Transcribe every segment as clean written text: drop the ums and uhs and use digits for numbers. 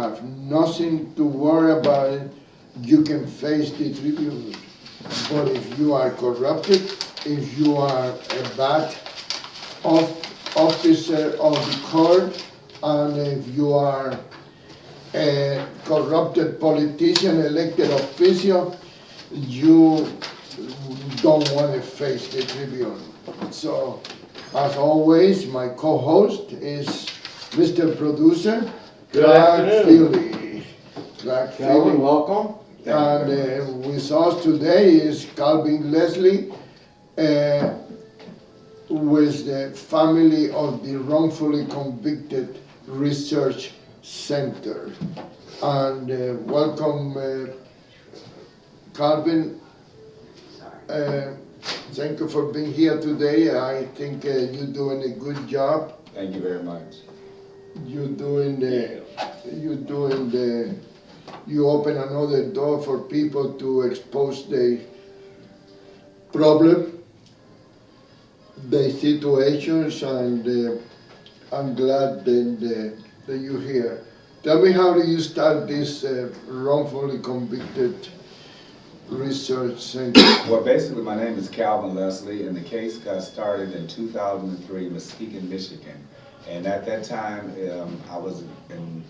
have nothing to worry about it, you can face the Tribune. But if you are corrupted, if you are a bad officer of the court, and if you are a corrupted politician, elected official, you don't want to face the Tribune. So, as always, my co-host is Mr. Producer, Good Clark afternoon. Feely. Clark Calvin, Feely. welcome. And with us today is Calvin Leslie, with the family of the wrongfully convicted research center. And welcome, Calvin. Thank you for being here today. I think you're doing a good job. Thank you very much. You open another door for people to expose the problem, the situations, and I'm glad that you're here. Tell me, how do you start this wrongfully convicted research center? Well, basically, my name is Calvin Leslie, and the case got started in 2003 in Muskegon, Michigan. And at that time, I was in,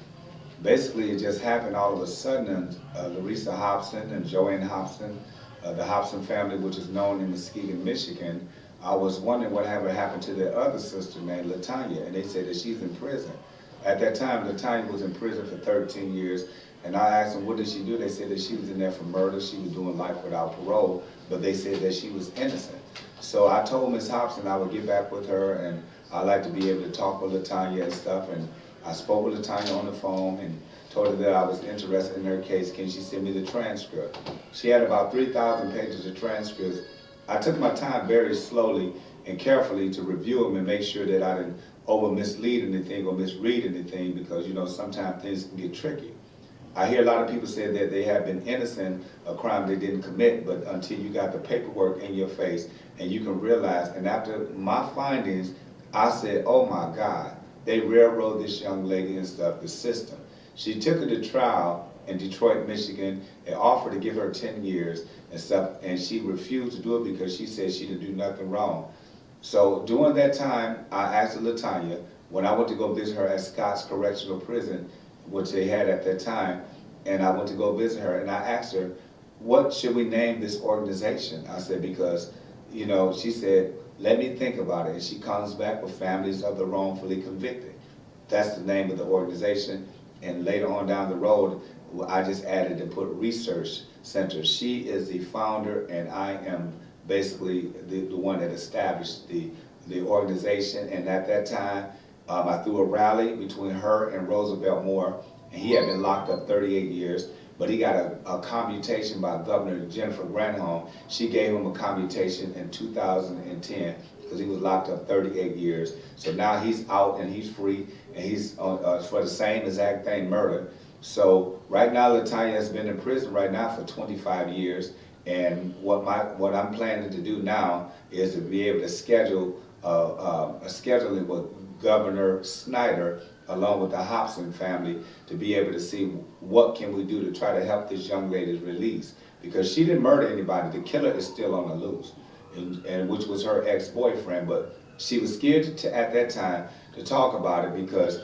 basically it just happened all of a sudden. Larissa Hobson and Joanne Hobson, the Hobson family, which is known in Muskegon, Michigan, I was wondering what happened to their other sister named Latanya, and they said that she's in prison. At that time, Latanya was in prison for 13 years, and I asked them, what did she do? They said that she was in there for murder, she was doing life without parole, but they said that she was innocent. So I told Ms. Hobson I would get back with her, and I'd like to be able to talk with Latanya and stuff, and I spoke with Latanya on the phone and told her that I was interested in her case. Can she send me the transcript? She had about 3,000 pages of transcripts. I took my time very slowly and carefully to review them and make sure that I didn't over mislead anything or misread anything, because you know sometimes things can get tricky. I hear a lot of people say that they have been innocent of a crime they didn't commit, but until you got the paperwork in your face and you can realize, and after my findings, I said, oh my God, they railroad this young lady and stuff, the system. She took her to trial in Detroit, Michigan, and offered to give her 10 years and stuff, and she refused to do it because she said she didn't do nothing wrong. So during that time, I asked Latanya, when I went to go visit her at Scott's Correctional Prison, which they had at that time, and I went to go visit her, and I asked her, what should we name this organization? I said, because, you know, she said, let me think about it, and she comes back with Families of the Wrongfully Convicted. That's the name of the organization, and later on down the road, I just added and put Research Center. She is the founder, and I am basically the one that established the organization. And at that time, I threw a rally between her and Roosevelt Moore, and he had been locked up 38 years, but he got a commutation by Governor Jennifer Granholm. She gave him a commutation in 2010 because he was locked up 38 years. So now he's out and he's free, and he's for the same exact thing, murder. So right now, Latanya has been in prison right now for 25 years, and what I'm planning to do now is to be able to schedule a scheduling with Governor Snyder along with the Hobson family to be able to see what can we do to try to help this young lady's release, because she didn't murder anybody. The killer is still on the loose, and which was her ex-boyfriend, but she was scared at that time to talk about it because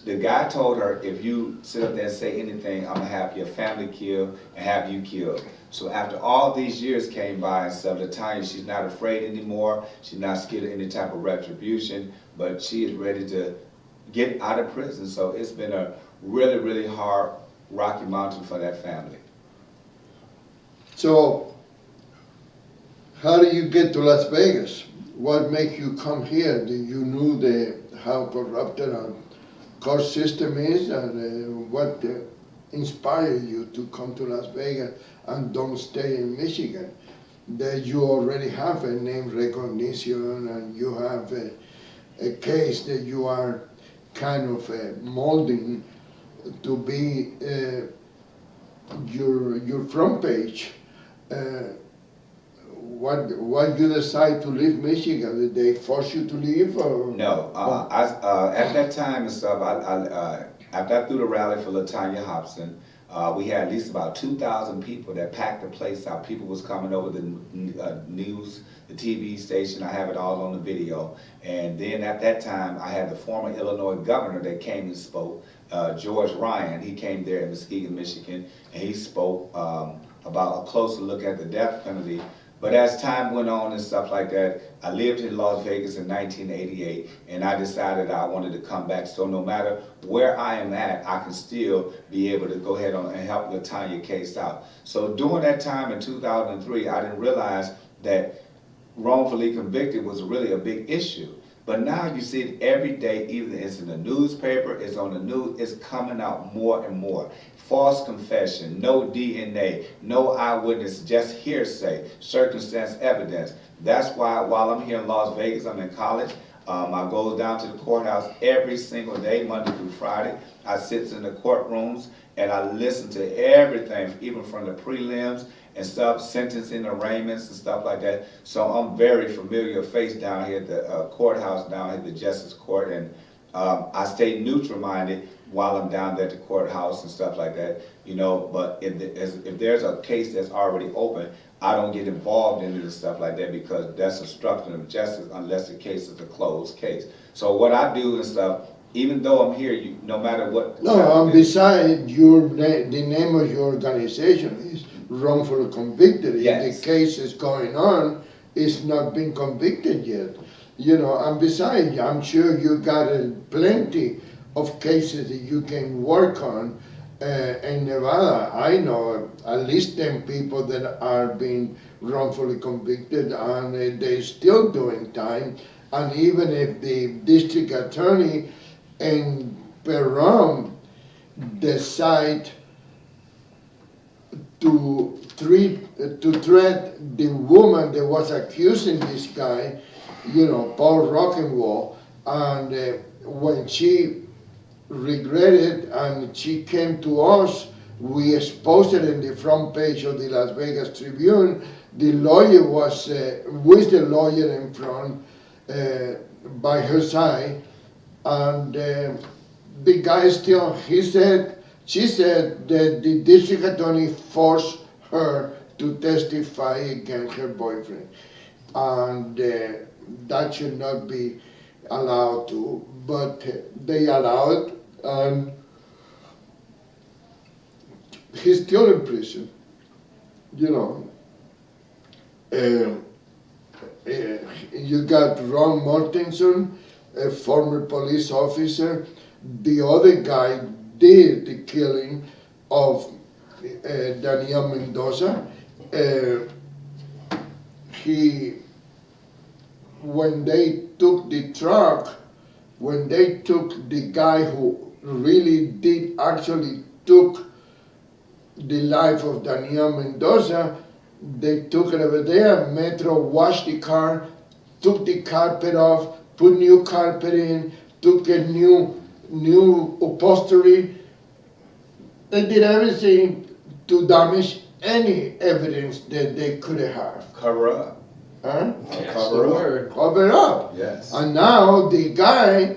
the guy told her, if you sit up there and say anything, I'm gonna have your family killed and have you killed. So after all these years came by and stuff, Latanya, she's not afraid anymore. She's not scared of any type of retribution, but she is ready to get out of prison. So it's been a really, really hard, rocky mountain for that family. So, how do you get to Las Vegas? What makes you come here? Do you knew how corrupted our court system is, and what inspired you to come to Las Vegas and don't stay in Michigan? That you already have a name recognition, and you have a case that you are kind of molding to be your front page. Why you decide to leave Michigan? Did they force you to leave, or? No, at that time and stuff, After I threw the rally for LaTanya Hobson, we had at least about 2,000 people that packed the place out. People was coming over the news, the TV station. I have it all on the video. And then at that time, I had the former Illinois governor that came and spoke, George Ryan. He came there in Muskegon, Michigan, and he spoke about a closer look at the death penalty. But as time went on and stuff like that, I lived in Las Vegas in 1988, and I decided I wanted to come back. So no matter where I am at, I can still be able to go ahead and help LaTanya case out. So during that time in 2003, I didn't realize that wrongfully convicted was really a big issue. But now you see it every day, either it's in the newspaper, it's on the news, it's coming out more and more. False confession, no DNA, no eyewitness, just hearsay, circumstance evidence. That's why while I'm here in Las Vegas, I'm in college, I go down to the courthouse every single day, Monday through Friday. I sit in the courtrooms and I listen to everything, even from the prelims and stuff, sentencing arraignments and stuff like that. So I'm very familiar face down here at the courthouse, down here at the Justice Court, and I stay neutral minded while I'm down there at the courthouse and stuff like that, you know. But if there's a case that's already open, I don't get involved in it and stuff like that, because that's obstruction of justice unless the case is a closed case. So what I do and stuff, even though I'm here, no matter what. No, and besides, the name of your organization is wrongfully convicted. Yes. If the case is going on, it's not been convicted yet. You know, and besides, I'm sure you got plenty of cases that you can work on. In Nevada, I know at least 10 people that are being wrongfully convicted, and they're still doing time. And even if the district attorney in Perón decide to treat the woman that was accusing this guy, you know, Paul Rockenwall, and when she regretted and she came to us, we exposed it in the front page of the Las Vegas Tribune. The lawyer was with the lawyer in front by her side, and the guy still, she said that the district attorney forced her to testify against her boyfriend, and that should not be allowed to, but they allow it, and he's still in prison, you know. You got Ron Mortensen, a former police officer. The other guy did the killing of Daniel Mendoza. When they took the truck, when they took the guy who really did actually took the life of Daniel Mendoza, they took it over there. Metro washed the car, took the carpet off, put new carpet in, took a new upholstery. They did everything to damage any evidence that they could have. Cover up. Huh? Yes, Cover the up. word. Cover up. Yes. And now the guy,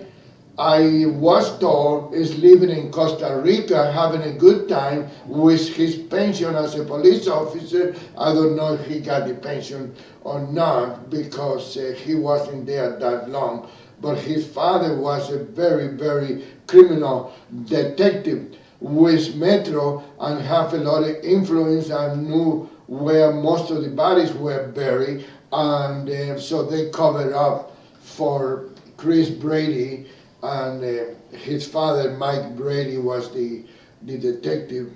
I was told, is living in Costa Rica having a good time with his pension as a police officer. I don't know if he got the pension or not, because he wasn't there that long. But his father was a very, very criminal detective with Metro and have a lot of influence and knew where most of the bodies were buried. And so they covered up for Chris Brady, and his father, Mike Brady, was the detective.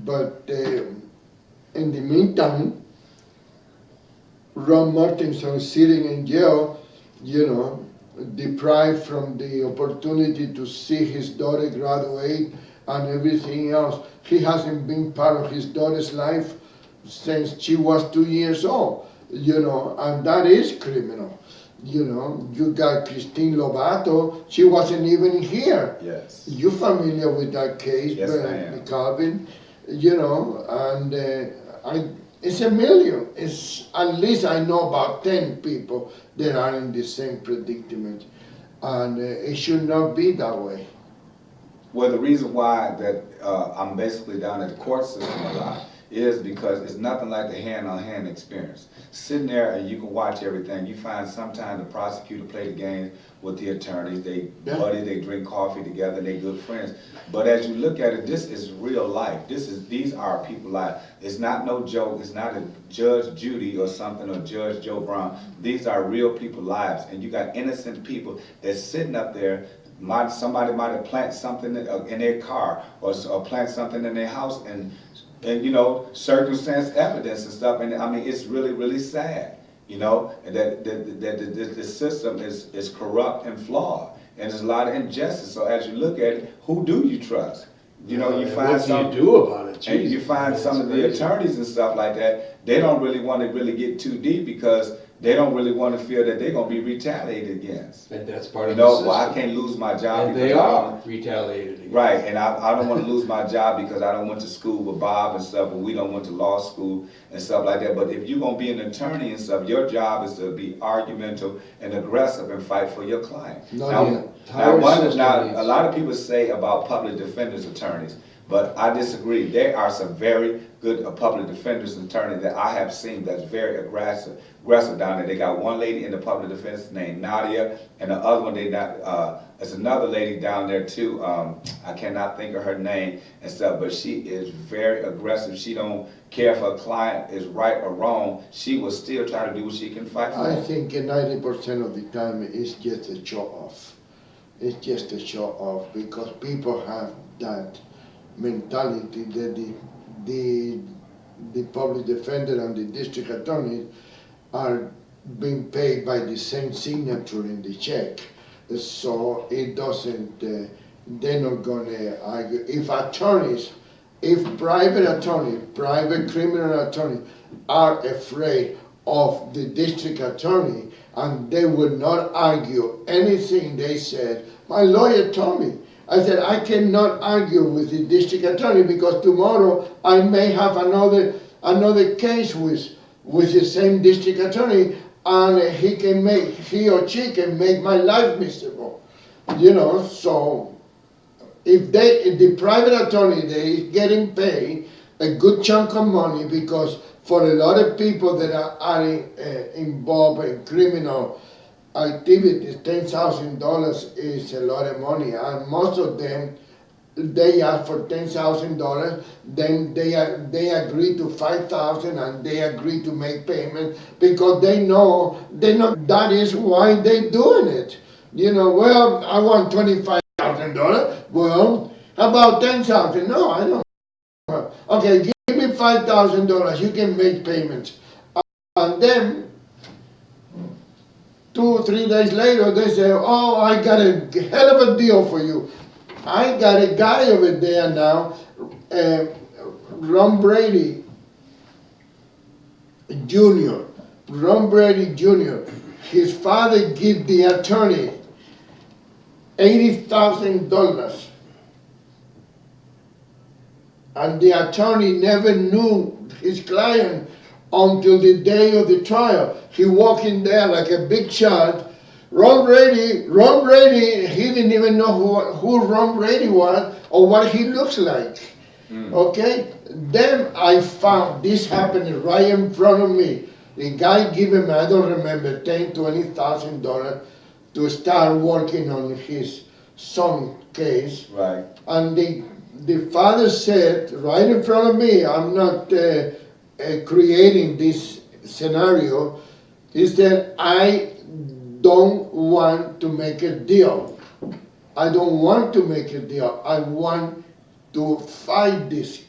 But in the meantime, Ron Martinson sitting in jail, you know, deprived from the opportunity to see his daughter graduate and everything else. He hasn't been part of his daughter's life since she was 2 years old, you know, and that is criminal. You know, you got Christine Lobato, she wasn't even here. Yes. You familiar with that case, Yes, I am. Calvin? You know, and it's a million. It's at least I know about 10 people that are in the same predicament, and it should not be that way. Well, the reason why that I'm basically down at the court system a lot is because it's nothing like the hand-on-hand experience. Sitting there and you can watch everything. You find sometimes the prosecutor play the games with the attorneys. They buddy, they drink coffee together, they good friends. But as you look at it, this is real life. These are people life. It's not no joke. It's not a Judge Judy or something or Judge Joe Brown. These are real people lives, and you got innocent people that's sitting up there. Somebody might have planted something in their car or plant something in their house, and you know, circumstance evidence and stuff. And I mean, it's really, really sad, you know, that the system is corrupt and flawed, and there's a lot of injustice. So as you look at it, who do you trust? You know, you find what some. do you do about it? And you find some of the attorneys and stuff like that, they don't really want to really get too deep because they don't really want to feel that they're going to be retaliated against. And that's part You of the know, system. well, I can't lose my job And because they I are don't. retaliated against. Right, and I don't want to lose my job because I don't went to school with Bob and stuff, and we don't went to law school and stuff like that. But if you're going to be an attorney and stuff, your job is to be argumentative and aggressive and fight for your client. No, Now, yeah. now, a lot of people say about public defenders attorneys, but I disagree. There are some very good public defenders attorneys that I have seen that's very aggressive down there. They got one lady in the public defense named Nadia, and the other one there's another lady down there too. I cannot think of her name and stuff, but she is very aggressive. She don't care if her client is right or wrong. She will still try to do what she can fight for. I think 90% of the time it's just a show off. It's just a show off because people have that mentality that the public defender and the district attorney are being paid by the same signature in the check. So it doesn't, they're not gonna argue. If private criminal attorneys are afraid of the district attorney and they would not argue anything they said, my lawyer told me, I said, I cannot argue with the district attorney because tomorrow I may have another case with the same district attorney, and he or she can make my life miserable. You know, so if the private attorney, they is getting paid a good chunk of money because for a lot of people that are involved in criminal activities, $10,000 is a lot of money, and most of them, they ask for $10,000, then they agree to $5,000, and they agree to make payment because they know that is why they're doing it. You know, well, I want $25,000. Well, how about $10,000? No, I don't. Okay, give me $5,000. You can make payments, and then 2 or 3 days later, they say, oh, I got a hell of a deal for you. I got a guy over there now, Ron Brady Jr. Ron Brady Jr. His father gave the attorney $80,000. And the attorney never knew his client until the day of the trial. He walked in there like a big shot. Ron Brady, he didn't even know who Ron Brady was or what he looks like. Okay? Then I found this happening right in front of me. The guy gave him, I don't remember, $10,000, $20,000 to start working on his son case. Right. And the father said, right in front of me, I'm not creating this scenario, he said, I don't want to make a deal. I don't want to make a deal. I want to fight this.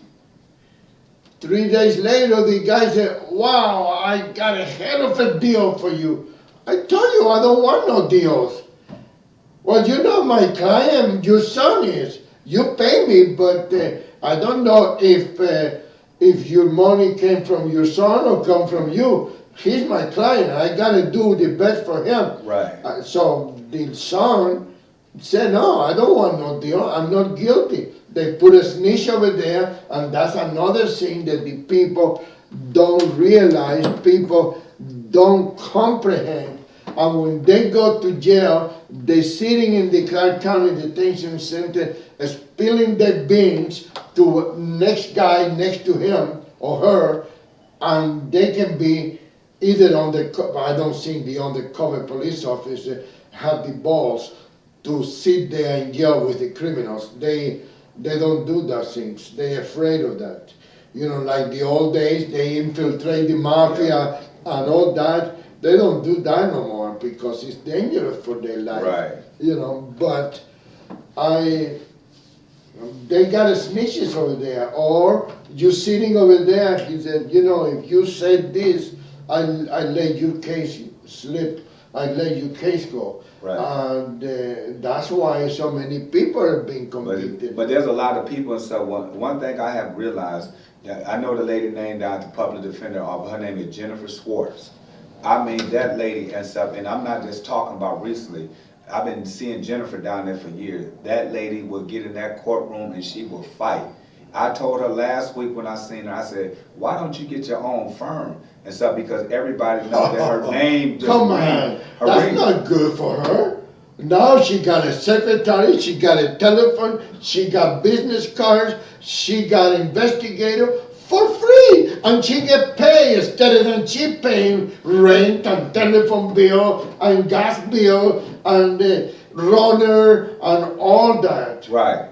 3 days later, the guy said, wow, I got a hell of a deal for you. I told you I don't want no deals. Well, you know my client, your son is. You pay me, but I don't know if your money came from your son or come from you. He's my client. I gotta do the best for him. Right. So the son said, no, I don't want no deal. I'm not guilty. They put a snitch over there, and that's another thing that the people don't realize. People don't comprehend And when they go to jail, they're sitting in the Clark County Detention Center, spilling their beans to next guy next to him or her, and they can be either I don't think the undercover police officer have the balls to sit there in jail with the criminals. They don't do those things. They're afraid of that. You know, like the old days, they infiltrate the mafia and all that. They don't do that no more because it's dangerous for their life. Right. You know, but they got snitches over there, or you sitting over there. He said, you know, if you said this, I let your case slip. I let your case go. Right. And that's why so many people have been convicted. But there's a lot of people and stuff. One thing I have realized, I know the lady named down at the public defender office. Her name is Jennifer Schwartz. I mean, that lady and stuff, and I'm not just talking about recently. I've been seeing Jennifer down there for years. That lady will get in that courtroom and she will fight. I told her last week when I seen her, I said, why don't you get your own firm and stuff? Because everybody knows that her name just Come on, that's not good for her. Now she got a secretary, she got a telephone, she got business cards, she got investigator for free, and she get paid instead of she paying rent and telephone bill and gas bill and runner and all that. Right.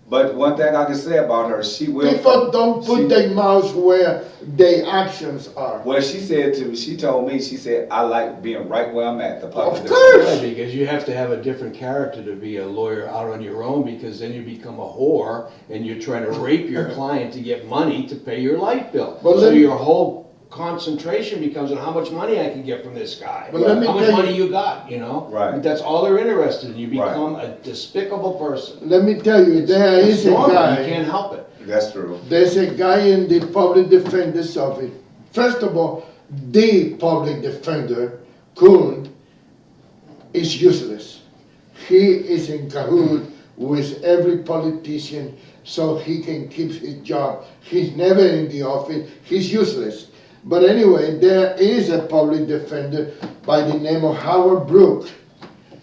But one thing I can say about her, she will. People don't put their mouths where their actions are. Well, she said to me, she told me, she said, I like being right where I'm at. The public. Of course. Yeah, because you have to have a different character to be a lawyer out on your own, because then you become a whore and you're trying to rape your client to get money to pay your light bill. But so your whole concentration becomes on how much money I can get from this guy. But let me how much tell money you got, you know? Right. That's all they're interested in. You become Right. a despicable person. Let me tell you, there It's is a normal. guy. You can't help it. That's true. There's a guy in the public defender's office. First of all, the public defender, Kuhn, is useless. He is in cahoots with every politician so he can keep his job. He's never in the office. He's useless. But anyway, there is a public defender by the name of Howard Brook.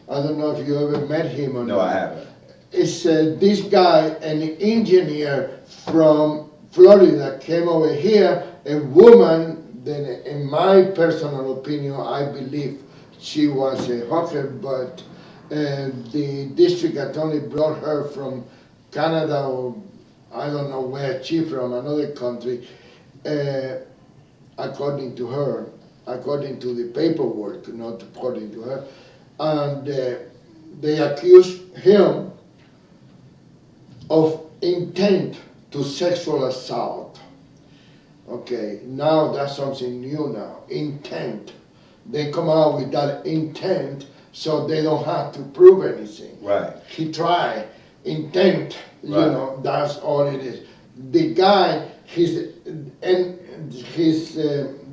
I don't know if you ever met him or not. No, I haven't. It's this guy, an engineer from Florida, came over here, a woman, then in my personal opinion, I believe she was a hooker, but the district attorney brought her from Canada, or I don't know where she from, another country, according to her, according to the paperwork, not according to her, and they accused him of intent to sexual assault. Okay, now that's something new now, intent. They come out with that intent so they don't have to prove anything. Right. He tried, intent, you Right. know, that's all it is. The guy, his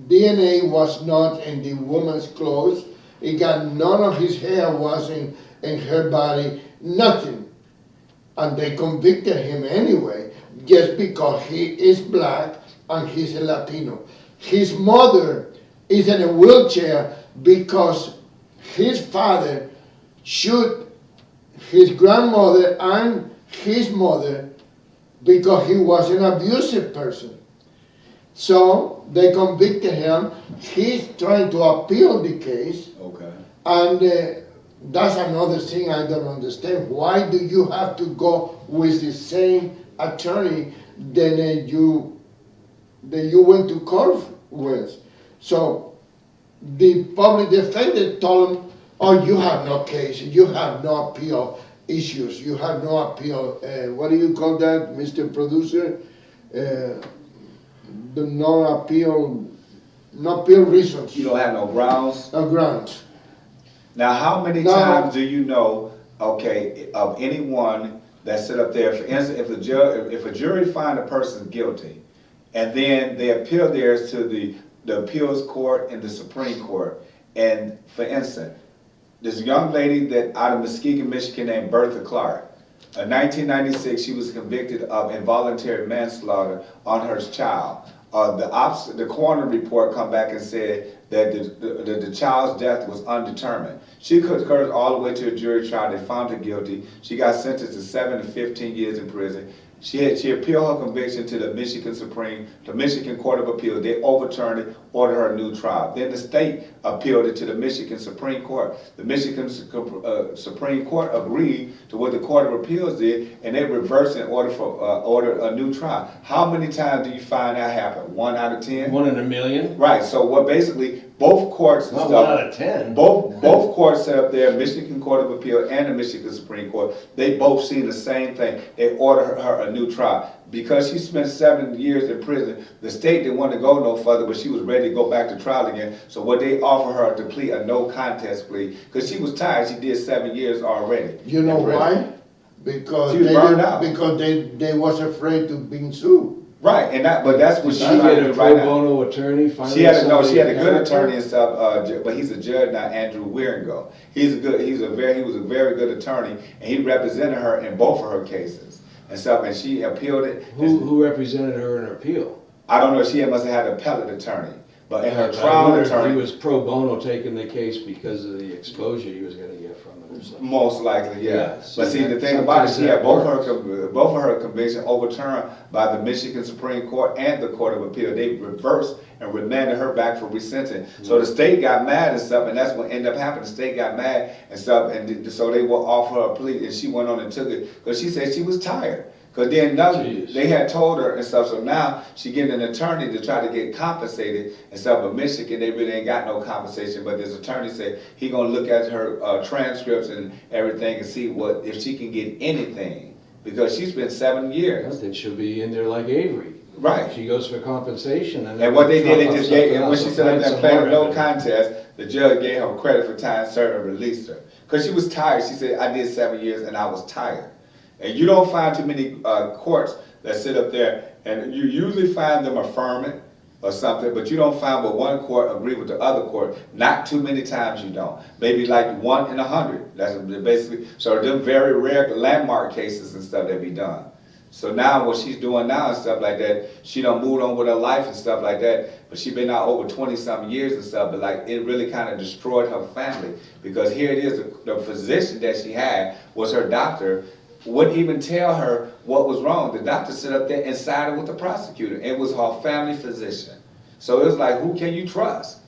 DNA was not in the woman's clothes. He got none of his hair was in her body, nothing. And they convicted him anyway, just because he is black and he's a Latino. His mother is in a wheelchair because his father shoot his grandmother and his mother because he was an abusive person. So they convicted him. He's trying to appeal the case. Okay. And that's another thing I don't understand. Why do you have to go with the same attorney that you went to court with? So the public defender told him, oh, you have no case, you have no appeal issues, you have no appeal, what do you call that, Mr. Producer? The no appeal reasons. You don't have no grounds? No grounds. Now, how many No. times do you know, okay, of anyone that sit up there, for instance, if a jury find a person guilty, and then they appeal theirs to the appeals court and the Supreme Court, and for instance, this young lady that out of Muskegon, Michigan, named Bertha Clark, in 1996, she was convicted of involuntary manslaughter on her child. the coroner report come back and said that the child's death was undetermined. She occurred all the way to a jury trial. They found her guilty. She got sentenced to 7 to 15 years in prison. She appealed her conviction to the Michigan Court of Appeals. They overturned it, ordered her a new trial. Then the state appealed it to the Michigan Supreme Court. The Michigan Supreme Court agreed to what the Court of Appeals did, and they reversed and ordered a new trial. How many times do you find that happen? 1 out of 10? 1 in a million? Right. So what basically both courts and Not stuff, 1 out of 10. both courts set up there, Michigan Court of Appeal and the Michigan Supreme Court, they both seen the same thing. They ordered her a new trial. Because she spent 7 years in prison, the state didn't want to go no further, but she was ready to go back to trial again. So what they offered her to plea a no contest plea, because she was tired. She did 7 years already. You know why? Because she was burned out. Because they was afraid to being sued. Right, but that's what Did she's she trying get to a do right pro now. bono attorney? She had a good character? attorney and stuff, but he's a judge now, Andrew Wieringo. He was a very good attorney, and he represented her in both of her cases and stuff, and she appealed it. Who represented her in her appeal? I don't know, she must have had an appellate attorney, but in her I trial wonder if he attorney, was pro bono taking the case because of the exposure he was gonna get from it or something. most likely, yeah. Yeah, But see, the thing about it, she had both of her convictions overturned by the Michigan Supreme Court and the Court of Appeal. They reversed and remanded her back for resentencing. So the state got mad and stuff, and that's what ended up happening. The state got mad and stuff, and so they will offer her a plea, and she went on and took it because she said she was tired. Because then they had told her and stuff, so now she getting an attorney to try to get compensated and stuff. But Michigan, they really ain't got no compensation. But this attorney said he gonna look at her transcripts and everything and see if she can get anything, because she spent 7 years. Then she'll be in there like Avery. Right. She goes for compensation And what they did, they just gave, and when she said that playing no contest, the judge gave her credit for time served and released her. Because she was tired. She said, I did 7 years and I was tired. And you don't find too many courts that sit up there, and you usually find them affirming or something, but you don't find where one court agree with the other court. Not too many times you don't. Maybe like 1 in 100. That's basically, so them very rare landmark cases and stuff that be done. So now what she's doing now and stuff like that, she done moved on with her life and stuff like that, but she been out over 20-something years and stuff, but like it really kind of destroyed her family, because here it is, the physician that she had was her doctor, wouldn't even tell her what was wrong. The doctor sit up there and sided with the prosecutor. It was her family physician. So it was like, who can you trust?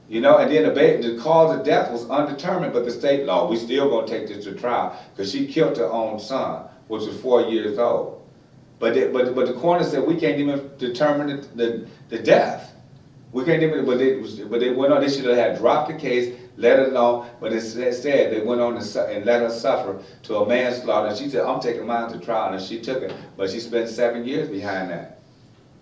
You know, and then the cause of death was undetermined, but the state law, we still gonna take this to trial, because she killed her own son, which was 4 years old. But the coroner said we can't even determine the death. We can't even, but they went on, they should have had dropped the case, let her know, but instead they went on and let her suffer to a manslaughter. And she said, I'm taking mine to trial, and she took it, but she spent 7 years behind that.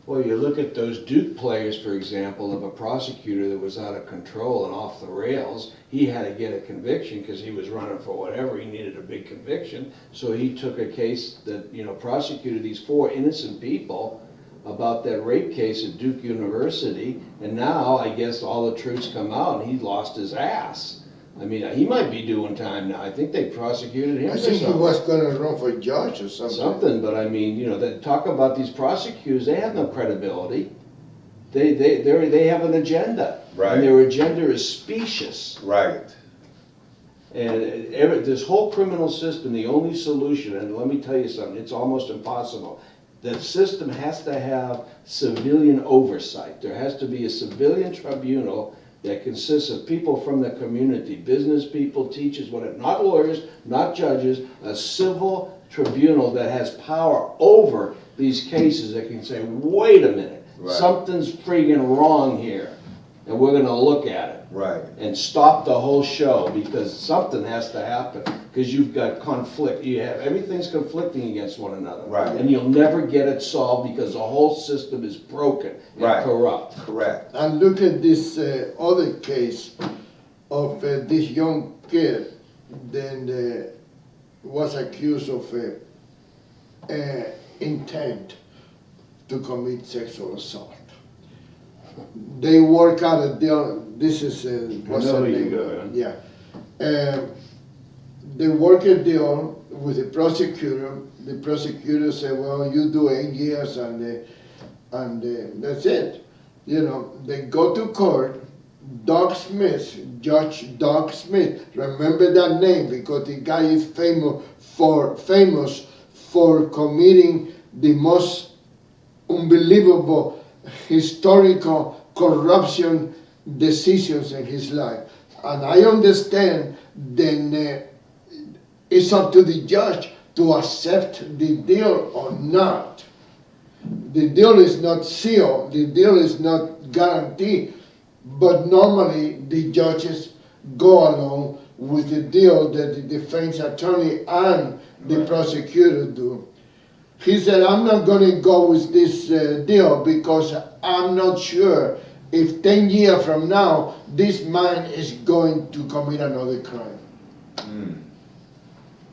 Well, you look at those Duke players, for example, of a prosecutor that was out of control and off the rails. He had to get a conviction because he was running for whatever. He needed a big conviction. So he took a case that, prosecuted these 4 innocent people about that rape case at Duke University. And now, I guess, all the truth's come out and he lost his ass. I mean, he might be doing time now. I think they prosecuted him I for think something. he was gonna run for judge or something. Something, but I mean, talk about these prosecutors, they have no credibility. They have an agenda. Right. And their agenda is specious. Right. And this whole criminal system, the only solution, and let me tell you something, it's almost impossible. The system has to have civilian oversight. There has to be a civilian tribunal that consists of people from the community, business people, teachers, whatever, not lawyers, not judges, a civil tribunal that has power over these cases that can say, wait a minute, something's friggin' wrong here, and we're gonna look at it. Right. And stop the whole show, because something has to happen, because you've got conflict, everything's conflicting against one another. Right. And you'll never get it solved because the whole system is broken and corrupt. Correct. And look at this other case of this young kid then was accused of intent to commit sexual assault. They work out a deal. This is what's her name? Yeah. They work a deal with the prosecutor. The prosecutor said, "Well, you do 8 years, and and that's it. You know, they go to court. Doug Smith, Judge Doug Smith. Remember that name because the guy is famous for committing the most unbelievable historical corruption decisions in his life. And I understand then it's up to the judge to accept the deal or not. The deal is not sealed, the deal is not guaranteed, but normally the judges go along with the deal that the defense attorney and the prosecutor do. He said, I'm not going to go with this deal because I'm not sure if 10 years from now this man is going to commit another crime.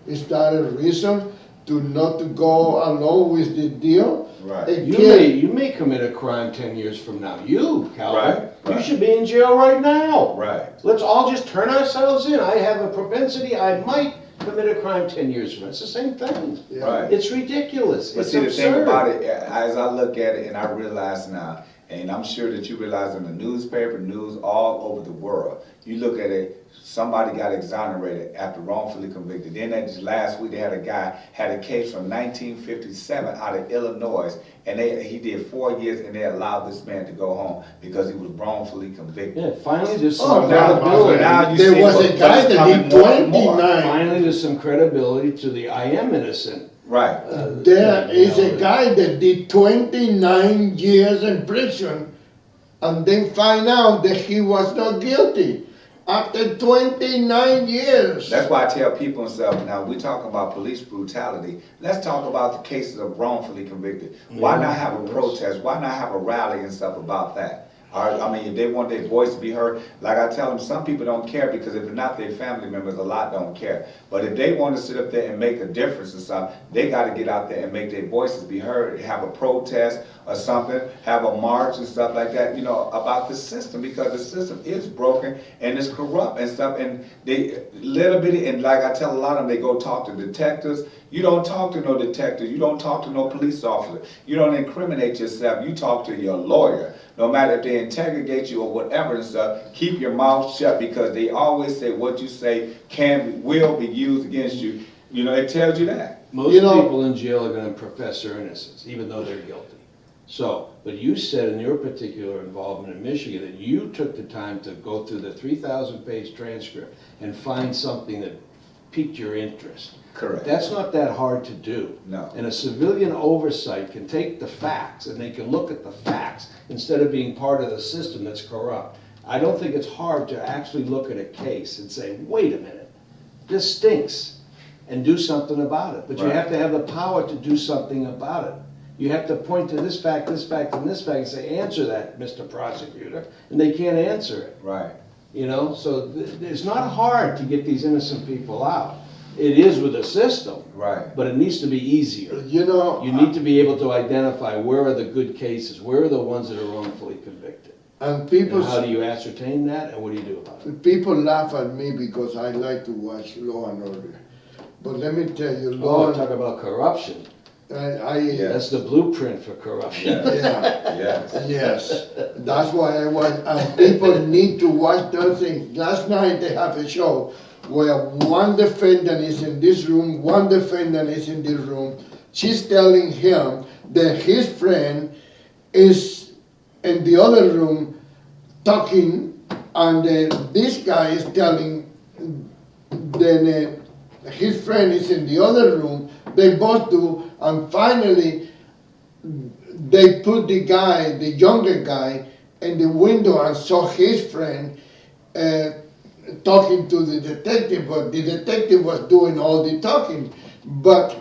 Is that a reason to not to go along with the deal? Right. Again, You may commit a crime 10 years from now. You, Calvin, Right. you should be in jail right now. Right. Let's all just turn ourselves in. I have a propensity, I might commit a crime 10 years from now. It's the same thing. yeah. Right. It's ridiculous. But It's see, the thing absurd. about it, as I look at it, and I realize now, and I'm sure that you realize in the newspaper, news all over the world, you look at it, somebody got exonerated after wrongfully convicted. Then that last week, they had a guy, had a case from 1957 out of Illinois, and he did 4 years, and they allowed this man to go home because he was wrongfully convicted. Yeah, finally there's Oh, some now- credibility. now you There see was what- a guy what's that coming did more and more. 29. Finally there's some credibility to the I am innocent. Right. There you is know, a guy that did 29 years in prison and then find out that he was not guilty after 29 years. That's why I tell people and stuff, now we talking about police brutality, let's talk about the cases of wrongfully convicted. Why not have a protest? Why not have a rally and stuff about that? I mean, if they want their voice to be heard, like I tell them, some people don't care because if they're not their family members, a lot don't care. But if they want to sit up there and make a difference and stuff, they got to get out there and make their voices be heard, have a protest or something, have a march and stuff like that, you know, about the system, because the system is broken and it's corrupt and stuff. And they little bitty, and like I tell a lot of them, they go talk to detectives. You don't talk to no detective. You don't talk to no police officer. You don't incriminate yourself. You talk to your lawyer. No matter if they interrogate you or whatever and stuff, keep your mouth shut, because they always say what you say will be used against you. You know, it tells you that. Most You know- people in jail are gonna profess their innocence, even though they're guilty. So, but you said in your particular involvement in Michigan that you took the time to go through the 3,000-page transcript and find something that piqued your interest. Correct. That's not that hard to do. No. And a civilian oversight can take the facts and they can look at the facts instead of being part of the system that's corrupt. I don't think it's hard to actually look at a case and say, wait a minute, this stinks, and do something about it. But you Right. have to have the power to do something about it. You have to point to this fact, and this fact, and say, answer that, Mr. Prosecutor, and they can't answer it. Right. You know, so it's not hard to get these innocent people out. It is with a system, Right. but it needs to be easier. You know, You need to be able to identify where are the good cases, where are the ones that are wrongfully convicted. and people, And how do you ascertain that, and what do you do about it? people laugh at me because I like to watch Law and Order. But let me tell you, Oh, Law talk about corruption. Yeah. That's the blueprint for corruption. Yeah. Yes. Yes, that's why I watch, and people need to watch those things. Last night they have a show where one defendant is in this room, one defendant is in this room. She's telling him that his friend is in the other room talking, and this guy is telling, then his friend is in the other room. They both do, and finally they put the guy, the younger guy, in the window and saw his friend talking to the detective, but the detective was doing all the talking. But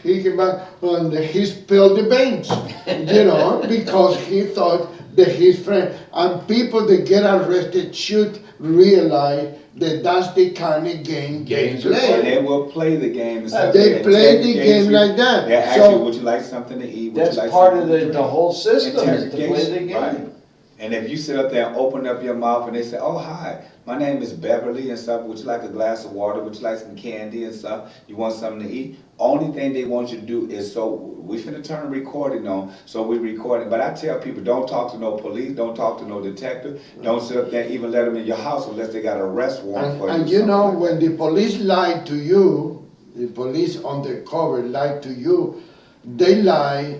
he came back and he spilled the beans, you know, because he thought that his friend, and people that get arrested should realize that that's the kind of game they Games are And play. they will play the game and stuff. They play the game like that. They ask So- you, would you like something to eat? Would That's you like part of something to the drink? whole system, is to play the Interrogation, right. game. And if you sit up there and open up your mouth and they say, oh, hi, my name is Beverly and stuff, would you like a glass of water, would you like some candy and stuff, you want something to eat? Only thing they want you to do is, so we finna turn a recording on, so we recording. But I tell people, don't talk to no police, don't talk to no detective, don't sit up there and even let them in your house unless they got an arrest warrant for you. And you know, when the police lie to you, the police undercover lie to you, they lie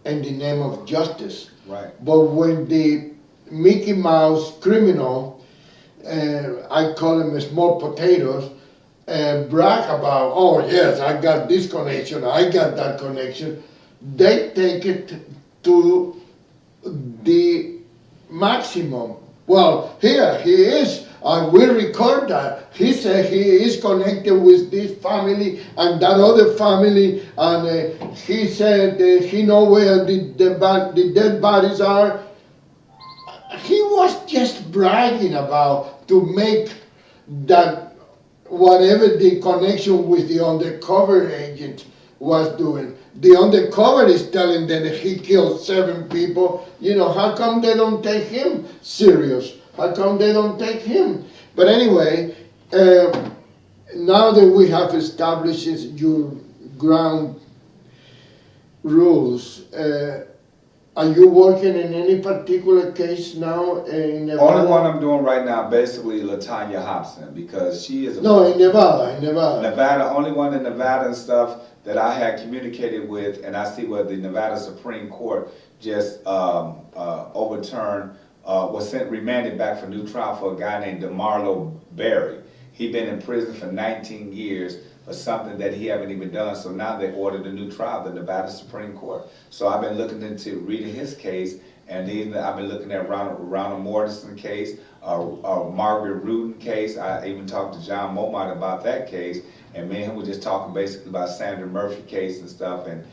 in the name of justice. Right. But when the Mickey Mouse criminal, I call them small potatoes, brag about, oh yes, I got this connection, I got that connection, they take it to the maximum. Well, here he is, and we record that. He said he is connected with this family and that other family, and he said he know where the dead bodies are. He was just bragging about to make that whatever the connection with the undercover agent was doing. The undercover is telling them that he killed 7 people. You know, how come they don't take him serious? How come they don't take him? But anyway, now that we have established your ground rules, are you working in any particular case now in Nevada? Only one I'm doing right now, basically, LaTanya Hobson, because she is a... No, in Nevada, Nevada, only one in Nevada and stuff that I had communicated with, and I see where the Nevada Supreme Court just overturned, remanded back for new trial for a guy named DeMarlo Berry. He'd been in prison for 19 years for something that he haven't even done, so now they ordered a new trial, the Nevada Supreme Court. So I've been looking into reading his case, and even I've been looking at Ronald Morrison case, Margaret Rudin case. I even talked to John Momot about that case, and me and him were just talking basically about Sandra Murphy case and stuff, and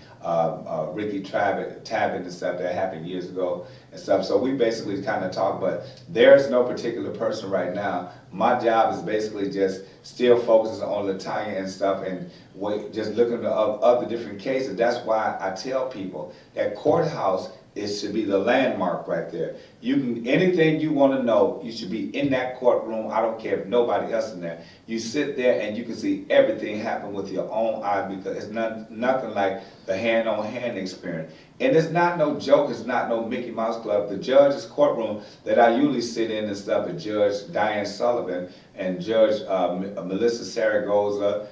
Ricky Tabbitt and stuff that happened years ago and stuff. So we basically kind of talk, but there's no particular person right now. My job is basically just still focusing on LaTanya and stuff, and just looking at other different cases. That's why I tell people that courthouse should be the landmark right there. You can, anything you want to know, you should be in that courtroom. I don't care if nobody else in there. You sit there and you can see everything happen with your own eye, because it's nothing like the hand-on-hand experience. And it's not no joke, it's not no Mickey Mouse Club. The judge's courtroom that I usually sit in and stuff is Judge Diane Sullivan and Judge Melissa Saragosa,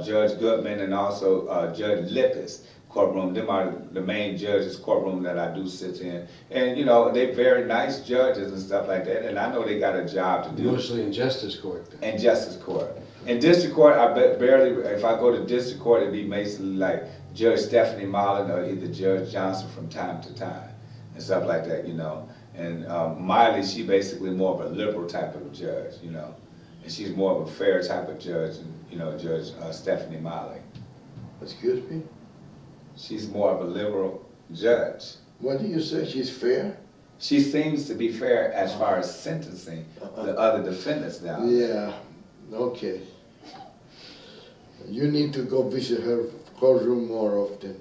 Judge Goodman, and also Judge Lippis courtroom. Them are the main judges' courtroom that I do sit in. And you know, they're very nice judges and stuff like that, and I know they got a job to do. Mostly in justice court. In justice court. In district court, I barely, if I go to district court, it'd be basically like Judge Stephanie Marlin or either Judge Johnson from time to time and stuff like that, you know. And Miley, she basically more of a liberal type of judge, you know. And she's more of a fair type of judge, and, you know, Judge Stephanie Miley. Excuse me? She's more of a liberal judge. What do you say, she's fair? She seems to be fair as far as sentencing the other defendants now. Yeah, okay. You need to go visit her courtroom more often.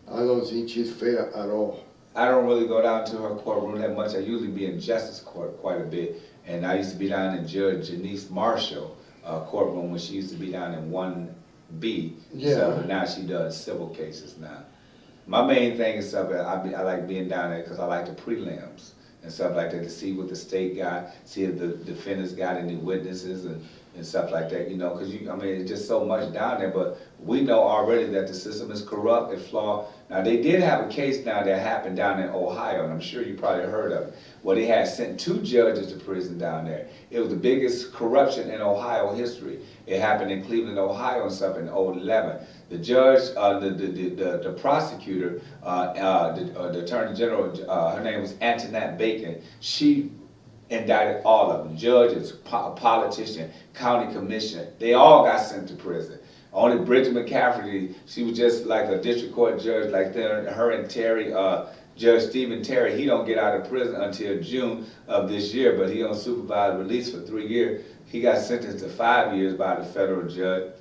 I don't think she's fair at all. I don't really go down to her courtroom that much. I usually be in justice court quite a bit. And I used to be down in Judge Janice Marshall courtroom when she used to be down in 1B. Yeah. So, but now she does civil cases now. My main thing is stuff, I like being down there because I like the prelims and stuff like that, to see what the state got, see if the defendants got any witnesses and stuff like that, you know, because I mean, it's just so much down there, but we know already that the system is corrupt and flawed. Now, they did have a case now that happened down in Ohio, and I'm sure you probably heard of it, where they had sent 2 judges to prison down there. It was the biggest corruption in Ohio history. It happened in Cleveland, Ohio and stuff in 2011. The judge, the prosecutor, the attorney general, her name was Antoinette Bacon. She indicted all of them, judges, politician, county commissioner. They all got sent to prison. Only Bridget McCafferty, she was just like a district court judge, like her and Terry, Judge Stephen Terry, he don't get out of prison until June of this year, but he on supervised release for 3 years. He got sentenced to 5 years by the federal judge.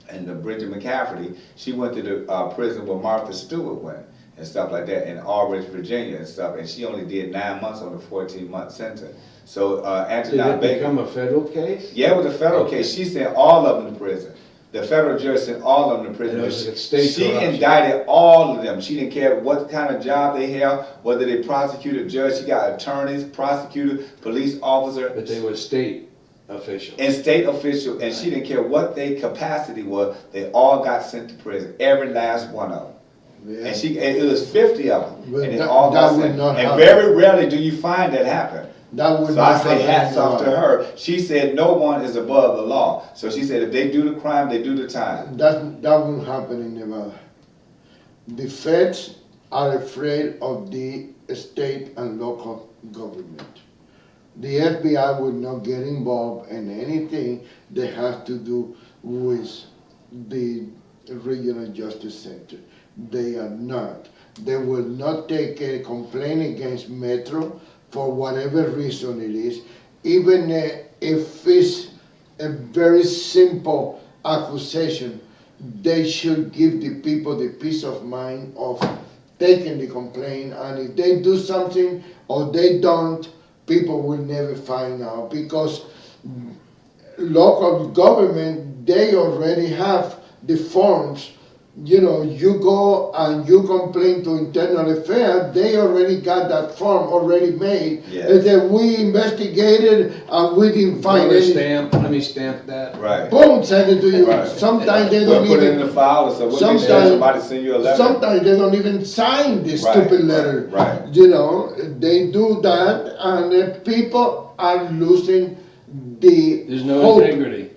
And Bridget McCafferty, she went to the prison where Martha Stewart went. and stuff like that in Albridge, Virginia and stuff, and she only did 9 months on the 14-month sentence. So Did Antoinette it Baker. become a federal case? Yeah, it was a federal Okay. case. She sent all of them to prison. The federal judge sent all of them to prison. And it was like state She corruption. indicted all of them. She didn't care what kind of job they held, whether they prosecuted, judge. She got attorneys, prosecutors, police officer, But they were state officials. and state official, and she didn't care what their capacity was. They all got sent to prison, every last one of them. Yeah. And it was 50 of them, But and they that- all that got would sent. not And happen. very rarely do you find that happen. That would So I not say happen hats in off to Nevada. her. She said no one is above the law. So she said if they do the crime, they do the time. That won't happen in Nevada. The feds are afraid of the state and local government. The FBI would not get involved in anything that has to do with the regional justice center. They are not. They will not take a complaint against Metro for whatever reason it is, even if it's a very simple accusation. They should give the people the peace of mind of taking the complaint, and if they do something or they don't, people will never find out, because local government, they already have the forms. You know, you go and you complain to internal affairs, they already got that form already made. Yes. And then we investigated and we didn't find Rubber any. stamp, let me stamp that. Right. Boom, send it to you. Right. Sometimes they We'll don't put it in even, the file, so we'll make sure sometimes- somebody send you a letter. sometimes they don't even sign the Right, stupid right, letter. right. You know, they do that, and people are losing the There's no hope. integrity.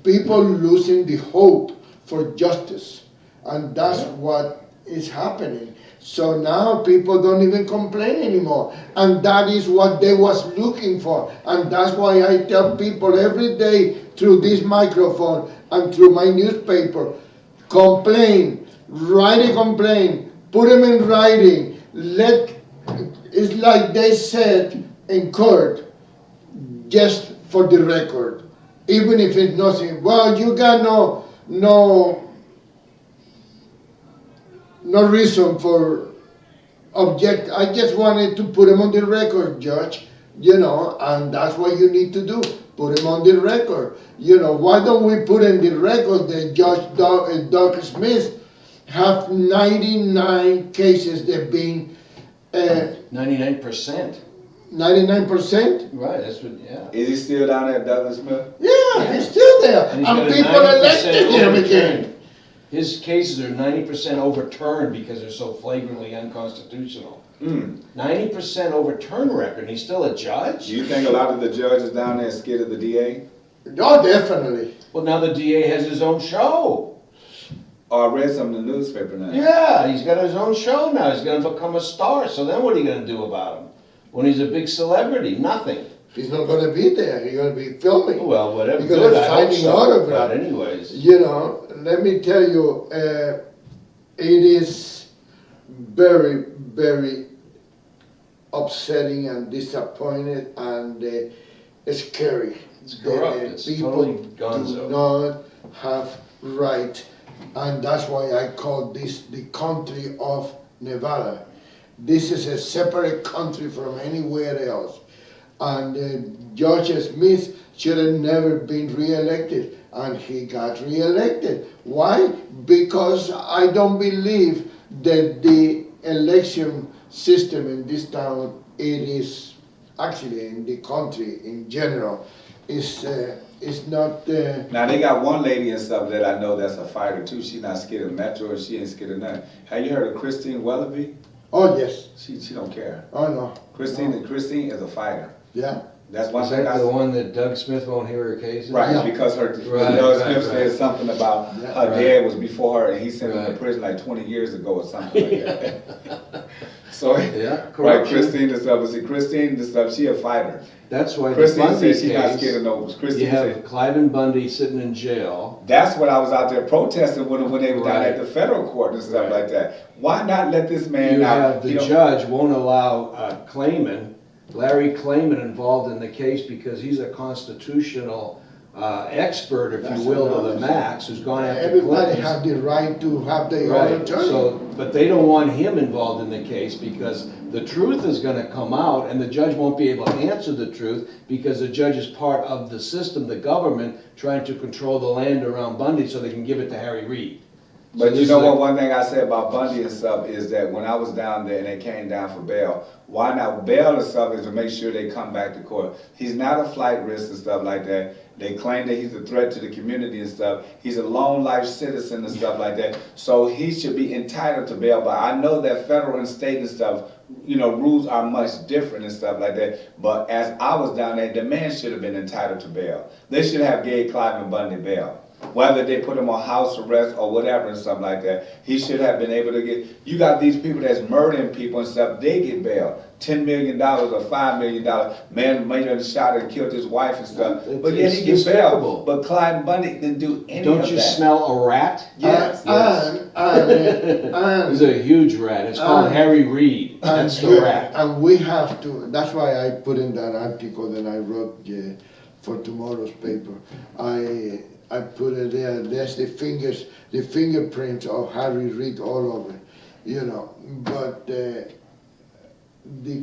People losing the hope for justice, and that's what is happening. So now people don't even complain anymore, and that is what they was looking for, and that's why I tell people every day through this microphone and through my newspaper, complain, write a complaint, put them in writing. It's like they said in court, just for the record, even if it's nothing. Well, you got no reason for object. I just wanted to put them on the record, Judge. You know, and that's what you need to do. Put them on the record. You know, why don't we put in the record that Judge Doug Smith have 99 cases that been 99%. 99%? Right, that's what, yeah. Is he still down there at Douglas Smith? Yeah, he's still there. And he's And got a people 90% elected him again. overturned. His cases are 90% overturned because they're so flagrantly unconstitutional. 90% overturned record, and he's still a judge? Do you think a lot of the judges down there are scared of the DA? Oh, definitely. Well, now the DA has his own show. Oh, I read some in the newspaper now. Yeah, he's got his own show now. He's gonna become a star. So then what are you gonna do about him? When he's a big celebrity? Nothing. He's not gonna be there. He's gonna be filming. Well, whatever. Because Good, they're I hope signing so. autograph. But anyways. You know, let me tell you, it is very, very upsetting and disappointed and scary. It's corrupt. that, It's people totally do gonzo. not have right, and that's why I call this the country of Nevada. This is a separate country from anywhere else. And Judge Smith should have never been re-elected, and he got re-elected. Why? Because I don't believe that the election system in this town, it is actually in the country in general, is not. Now they got one lady and stuff that I know that's a fighter too. She's not scared of Metro and she ain't scared of nothing. Have you heard of Christine Wellaby? Oh yes. She don't care. Oh no. Christine is a fighter. Yeah. That's one Is thing that I the one that Doug Smith won't hear her case? Right, Yeah. because her Right, Doug right, Smith right. said something about Yeah. her dad was before her and he sent her to Right. prison like 20 years ago or something like that. So Yeah, right, corruption. Christine and stuff. But see, Christine and stuff, she a fighter. That's why the Christine Bundy said she's not scared case, of no. you Christine have said Cliven Bundy sitting in jail. that's when I was out there protesting when they were down Right. at the federal court and stuff Right. like that. Why not let this man You out? have the judge won't allow Larry Clayman involved in the case because he's a constitutional expert, if That's you will, to the another max, who's gone after Everybody Clintons. have the right to have their own Right, attorney. so, but they don't want him involved in the case because the truth is gonna come out and the judge won't be able to answer the truth because the judge is part of the system, the government, trying to control the land around Bundy so they can give it to Harry Reid. So But you this know is what, a- one thing I said about Bundy and stuff is that when I was down there and they came down for bail, why not bail and stuff is to make sure they come back to court. He's not a flight risk and stuff like that. They claim that he's a threat to the community and stuff. He's a lone life citizen and stuff like that. So he should be entitled to bail. But I know that federal and state and stuff, you know, rules are much different and stuff like that. But as I was down there, the man should have been entitled to bail. They should have gave Clive Bundy bail. Whether they put him on house arrest or whatever and stuff like that, he should have been able to get, you got these people that's murdering people and stuff, they get bail. $10 million or $5 million, man made a shot and killed his wife and stuff, but yet It's he gets bail. despicable. But Clyde Bundy didn't do any of Don't that. you smell a rat? Yes, yes. He's a huge rat. It's called Harry Reid. That's the rat. And we have to, that's why I put in that article that I wrote for tomorrow's paper. I put it there, there's the fingerprints of Harry Reid all over, you know. But the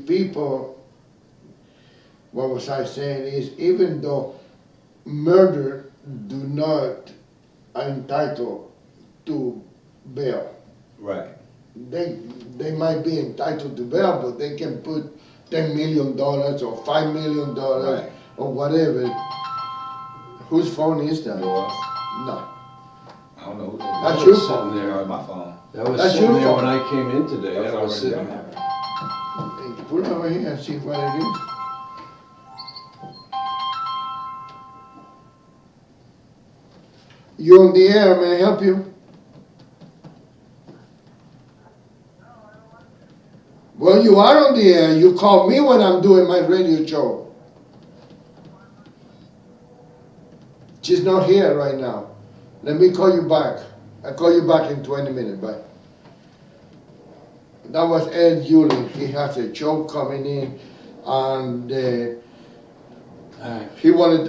people, what was I saying is, even though murder do not entitled to bail. Right. They might be entitled to bail, but they can put $10 million or $5 million Right. or whatever. Whose phone is that? Yours? No. I don't know who That's that your is. phone there. On my phone. That was That's sitting your there fault. when I came in today. That's That was already sitting done. there. Hey, put it over here and see what it is. You on the air, may I help you? Well, you are on the air. You call me when I'm doing my radio show. She's not here right now. Let me call you back. I'll call you back in 20 minutes. Bye. That was Ed Hewlin. He has a show coming in, and Alright, he wanted,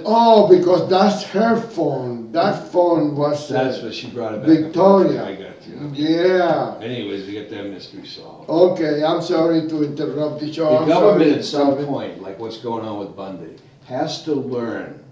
because that's her phone. That phone was that's what she brought it back. Victoria. I got you. Yeah. Anyways, we get that mystery solved. Okay, I'm sorry to interrupt the show. The I'm government sorry at some to- point, like what's going on with Bundy, has to learn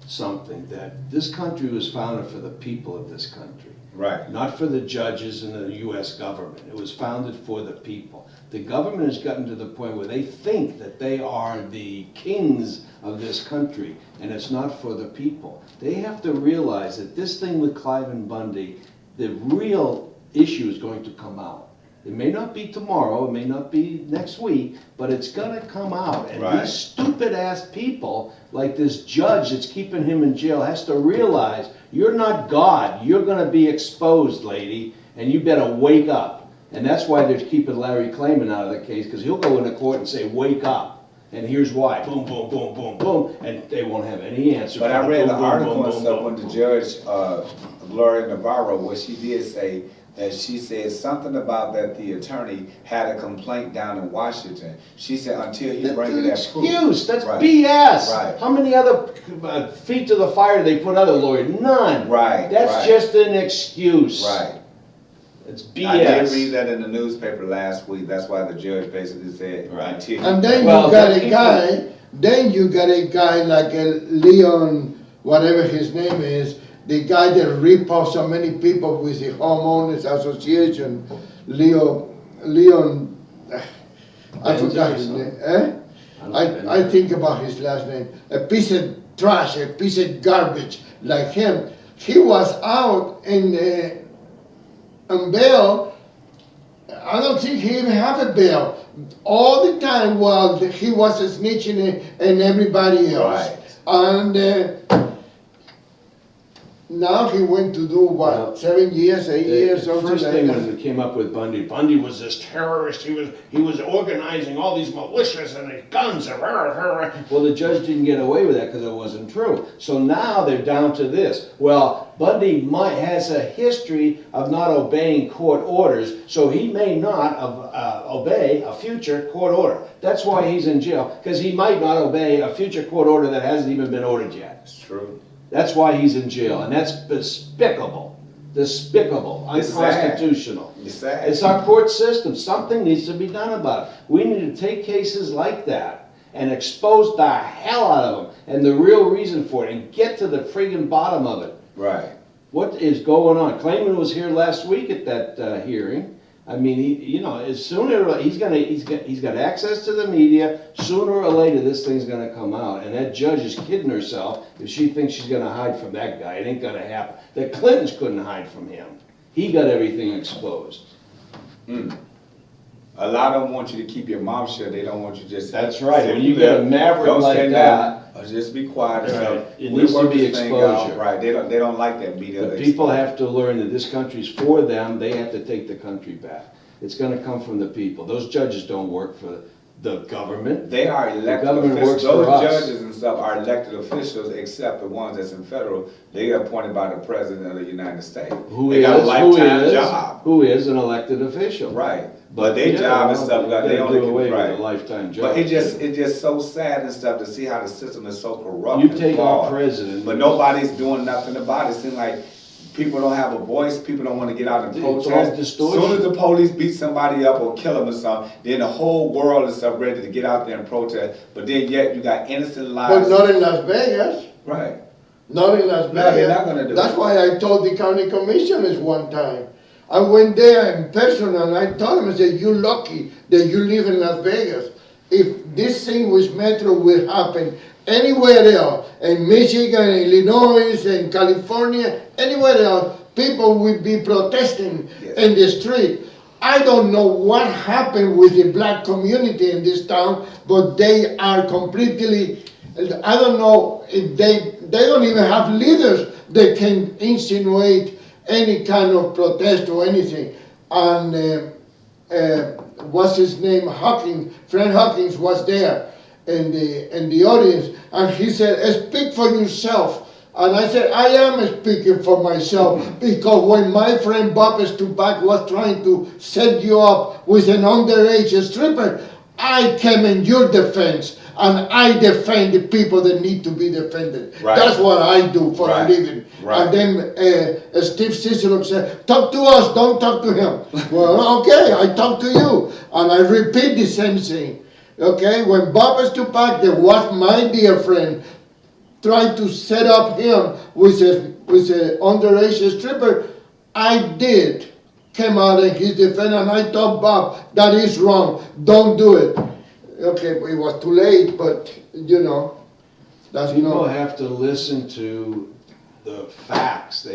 something, that this country was founded for the people of this country. Right. Not for the judges and the US government. It was founded for the people. The government has gotten to the point where they think that they are the kings of this country, and it's not for the people. They have to realize that this thing with Clive and Bundy, the real issue is going to come out. It may not be tomorrow, it may not be next week, but it's gonna come out. And Right. these stupid ass people, like this judge that's keeping him in jail, has to realize you're not God. You're gonna be exposed, lady, and you better wake up. And that's why they're keeping Larry Klayman out of the case, because he'll go into court and say, wake up. And here's why. Boom, boom, boom, boom, boom. And they won't have any answer. But I read Boom, the boom, article boom, and boom, stuff boom, when the boom. judge, Gloria Navarro, where she did say that she said something about that the attorney had a complaint down in Washington. She said until he That's bring an that proof. excuse. That's Right. BS. Right. How many other feet to the fire they put other lawyers? None. Right, That's right. just an excuse. Right. It's BS. I did read that in the newspaper last week. That's why the judge basically said Right. until And then Well, you got the a people- guy like Leon, whatever his name is, the guy that ripped off so many people with the homeowners association, Leon, I Benzo forgot or his something? name. Eh? I think about his last name. A piece of trash, a piece of garbage like him. He was out on bail. I don't think he even had a bail. All the time while he was snitching and everybody else. Right. And now he went to do what, Well, 7 years, 8 years, The something first like thing that. when we came up with Bundy, Bundy was this terrorist. He was organizing all these militias and the guns. And well, the judge didn't get away with that because it wasn't true. So now they're down to this. Well, Bundy has a history of not obeying court orders, so he may not obey a future court order. That's why he's in jail, because he might not obey a future court order that hasn't even been ordered yet. It's true. That's why he's in jail, and that's despicable, despicable, It's sad. unconstitutional. It's sad. It's our court system. Something needs to be done about it. We need to take cases like that and expose the hell out of them and the real reason for it and get to the friggin' bottom of it. Right. What is going on? Clayman was here last week at that hearing. I mean, he's got access to the media. Sooner or later, this thing's gonna come out, and that judge is kidding herself if she thinks she's gonna hide from that guy. It ain't gonna happen. The Clintons couldn't hide from him. He got everything exposed. A lot of them want you to keep your mouth shut. They don't want you just. That's right. sit When you there, get a maverick don't like say that, nothing, or just be quiet. And right, stuff. it We needs to work be this thing out. exposure. Right. They don't like that media. the people have to learn that this country's for them. They have to take the country back. It's gonna come from the people. Those judges don't work for the government. They are elected government officials. works for Those us. judges and stuff are elected officials, except the ones that's in federal. They are appointed by the president of the United States. They got a lifetime job. Who is an elected official. Right. But their yeah, job and well, stuff, you they gotta only do away can, with right. a lifetime job. But it's just so sad and stuff to see how the system is so corrupt. You and take our flawed. president. But nobody's doing nothing about it. It seems like people don't have a voice, people don't want to get out and It's all protest. As distortion. soon as the police beat somebody up or kill them or something, then the whole world is up ready to get out there and protest. But then yet you got innocent But lives. not in Las Vegas. Right. Not in Las No, they're Vegas. not gonna do That's it. why I told the county commissioners one time. I went there in person and I told them, I said, you're lucky that you live in Las Vegas. If this thing with Metro will happen anywhere else, in Michigan, Illinois, in California, anywhere else, people will be protesting Yes. in the street. I don't know what happened with the black community in this town, but they are completely, I don't know if they don't even have leaders that can insinuate any kind of protest or anything. And what's his name, Hawkins, Frank Hawkins was there in the audience, and he said, speak for yourself. And I said, I am speaking for myself, because when my friend Bob Stupak was trying to set you up with an underage stripper, I came in your defense, and I defend the people that need to be defended. Right. That's what I do for Right. a living. Right. And then Steve Cicero said, talk to us, don't talk to him. Well, okay, I talk to you. And I repeat the same thing. Okay, when Bob Stupak, that was my dear friend, tried to set up him with a underage stripper, I did come out in his defense, and I told Bob, that is wrong, don't do it. Okay, it was too late, but that's People not. have to listen to the facts.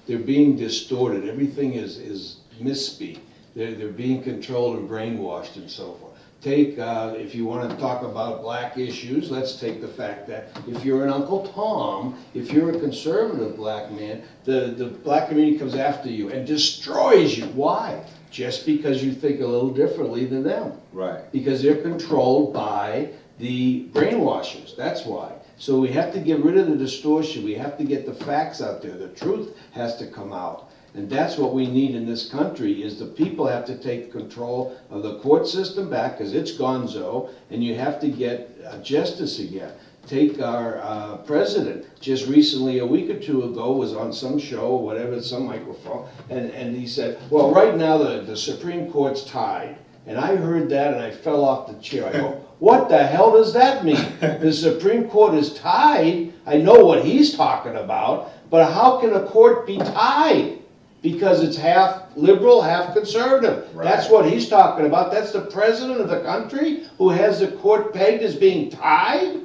They're being distorted. Everything is misspeak. They're being controlled and brainwashed and so forth. If you want to talk about black issues, let's take the fact that if you're an Uncle Tom, if you're a conservative black man, the black community comes after you and destroys you. Why? Just because you think a little differently than them. Right. Because they're controlled by the brainwashers, that's why. So we have to get rid of the distortion, we have to get the facts out there, the truth has to come out. And that's what we need in this country, is the people have to take control of the court system back, because it's gonzo, and you have to get justice again. Take our president, just recently, a week or two ago, was on some show, or whatever, some microphone, and he said, well, right now the Supreme Court's tied. And I heard that and I fell off the chair. I go, what the hell does that mean? The Supreme Court is tied. I know what he's talking about, but how can a court be tied? Because it's half liberal, half conservative. Right. That's what he's talking about. That's the president of the country who has the court pegged as being tied?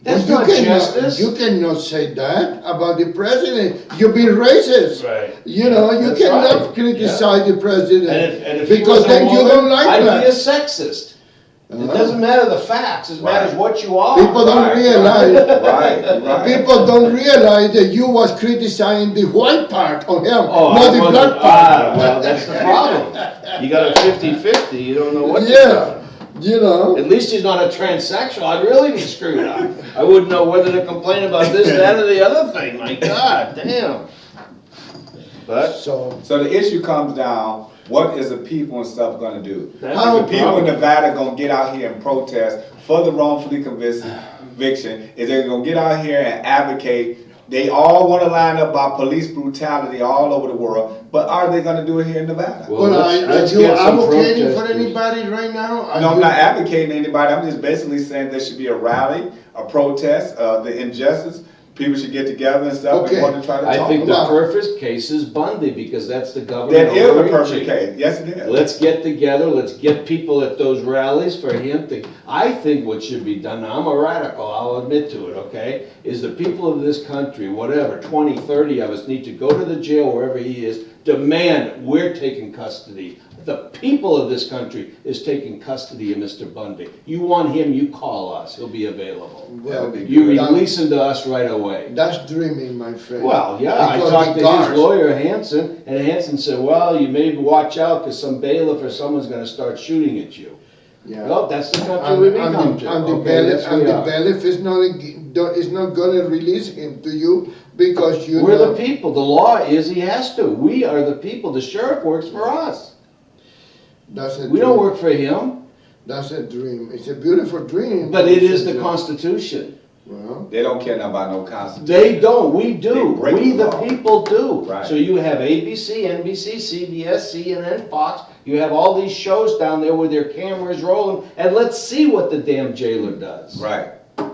That's But not justice. You cannot say that about the president. You've been racist. Right. You That's cannot right. criticize the president. And if he because was a then you woman, don't like I'd that. be a sexist. It doesn't matter the facts, it matters what you are. People don't realize. Right. People don't realize that you was criticizing the white part of him, Oh, not I the wasn't- black part. well, that's the problem. You got a 50-50, you don't know what to Yeah, do. At least he's not a transsexual, I'd really be screwed up. I wouldn't know whether to complain about this, that, or the other thing, my God, damn. But, So So the issue comes down, what is the people and stuff gonna do? That's How The the people in problem. Nevada gonna get out here and protest for the wrongfully conviction? Is they gonna get out here and advocate They all want to line up by police brutality all over the world, but are they going to do it here in Nevada? Well, let's are you get some advocating for protesters. anybody right now? No, I'm not advocating anybody. I'm just basically saying there should be a rally, a protest, the injustice. People should get together and stuff Okay. and want to try to I talk think the about it. perfect case is Bundy, because that's the government That is a overreaching. perfect case. Yes, it is. Let's get together, let's get people at those rallies for him to, I think what should be done, now I'm a radical, I'll admit to it, okay? Is the people of this country, whatever, 20, 30 of us need to go to the jail wherever he is, demand we're taking custody. The people of this country is taking custody of Mr. Bundy. You want him, you call us, he'll be available. Well, You release him to us right away. that's dreaming, my friend. Well, yeah, I Because talked the to his guards- lawyer, Hanson, and Hanson said, well, you may watch out because some bailiff or someone's gonna start shooting at you. Yeah. Well, that's the country we become to. And the Okay, bailiff, yes, we are. is not gonna release him to you because you We're know. the people, the law is he has to. We are the people, the sheriff works for us. That's a We don't dream. work for him, That's a dream. It's a beautiful dream. but it is It's a the dream. Constitution. Well, They don't care nothing about no constitution. They don't, we do, They break we the the law. people do. Right. So you have ABC, NBC, CBS, CNN, Fox, you have all these shows down there with their cameras rolling, and let's see what the damn jailer does. Right.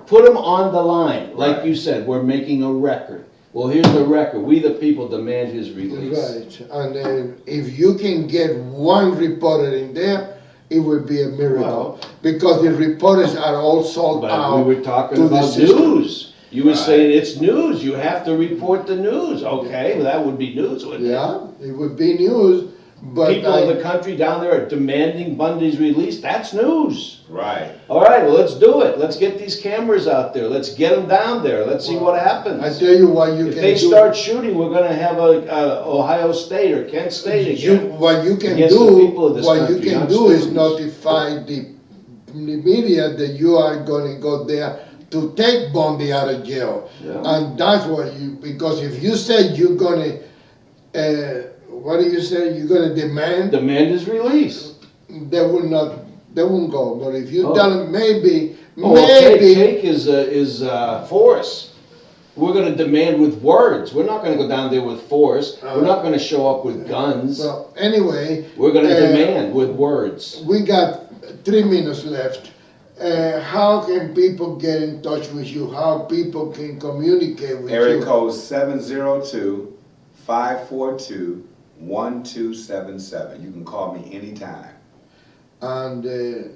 Put them on the line, like Right. you said, we're making a record. Well, here's the record, we the people demand his release. right. And then if you can get one reporter in there, it would be a miracle. Well- Because the reporters are all sold But out. we were talking to the about system. news. You were Right. saying it's news, you have to report the news. Okay, well, that would be news, wouldn't it? Yeah, it would be news, but People of the country down there are demanding Bundy's release, that's news. Right. All right, well, let's do it. Let's get these cameras out there. Let's get them down there. Let's see what I happens. tell you what you If can they do. start shooting, we're gonna have a Ohio State or Kent State again. What you can against the do, people of this what you country, can not do is students. notify the media that you are gonna go there to take Bundy out of jail. Yeah. And that's what you, because if you say you're gonna, what do you say, you're gonna demand, Demand his release. they will not, they won't go. But if you Oh. tell them maybe, Oh, well, maybe, take is force. We're gonna demand with words. We're not gonna go down there with force. We're not gonna show up with guns. well, anyway. We're gonna uh, demand with words. We got 3 minutes left. How can people get in touch with you? How people can communicate with Area you? code 702-542-1277. You can call me anytime. And